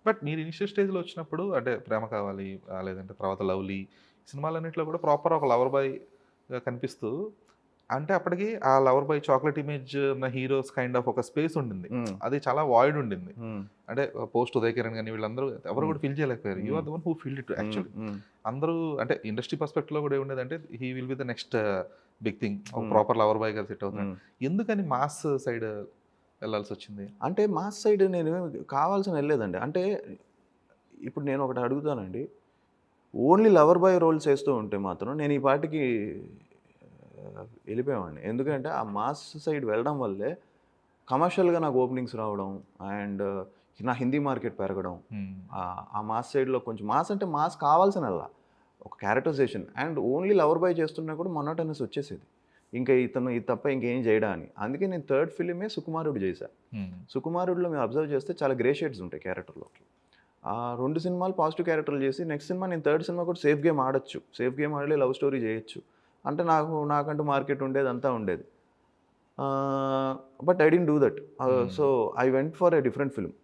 But మీరు initial స్టేజ్‌లో వచ్చినప్పుడు అంటే 'ప్రేమ కావాలి' లేదంటే తర్వాత 'లవ్లీ' సినిమాలన్నిట్లో కూడా ప్రాపర్ ఒక లవర్ బాయ్‌గా కనిపిస్తూ అంటే అప్పటికి ఆ లవర్ బాయ్ చాక్లేట్ ఇమేజ్ ఉన్న హీరోస్ కైండ్ ఆఫ్ ఒక స్పేస్ ఉండింది. హ్మ్. అది చాలా వాయిడ్ ఉండింది. హ్మ్. అంటే పోస్ట్ 'ఉదయ్ కిరణ్' గాని వీళ్ళందరూ ఎవరు హ్మ్. కూడా ఫిల్ చేయలేకపోయారు. You hmm. Are the one who filled it hmm. Actually. Hmm. అందరూ అంటే ఇండస్ట్రీ పర్స్పెక్టివ్‌లో కూడా ఏముండేదంటే he will be the next big thing. ఒక హ్మ్. ప్రాపర్ లవర్ బాయ్‌గా సెట్ అవుతున్నాడు. హ్మ్. ఎందుకని మాస్ సైడ్ వెళ్ళాల్సొచ్చింది? అంటే మాస్ సైడ్ నేను కావాల్సని ఎళ్ళలేదండి. అంటే ఇప్పుడు నేను ఒకటి అడుగుతానండి. ఓన్లీ లవర్ బాయ్ రోల్స్ చేస్తూ ఉంటే మాత్రం నేను ఈ పాటికి ఎళ్ళిపోయేవాడిని. ఎందుకంటే ఆ మాస్ సైడ్ వెళ్ళడం వల్లే కమర్షియల్‌గా నాకు ఓపెనింగ్స్ రావడం అండ్ నా హిందీ మార్కెట్ పెరగడం. హ్మ్. ఆ మాస్ సైడ్‌లో కొంచెం మాస్ అంటే మాస్ కావాల్సినల్లా. ఒక characterization and only lover boy చేస్తున్నా కూడా మొనోటోనెస్ వచ్చేసేది. ఇంకా ఇతను ఇది తప్ప ఇంకేం చేయడా అని. అందుకే నేను థర్డ్ ఫిల్మే సుకుమారుడు చేశా. హ్మ్. సుకుమారుడులో మీరు అబ్జర్వ్ చేస్తే చాలా గ్రే షేడ్స్ ఉంటాయి క్యారెక్టర్‌లోకి. ఆ 2 సినిమాలు పాజిటివ్ క్యారెక్టర్‌లు చేసి నెక్స్ట్ సినిమా నేను థర్డ్ సినిమా కూడా సేఫ్ గేమ్ ఆడొచ్చు. సేఫ్ గేమ్ ఆడి లవ్ స్టోరీ చేయొచ్చు. అంటే నాకంటూ మార్కెట్ ఉండేది అంతా ఉండేది. But I didn't do that. Hmm. So I went for a different film.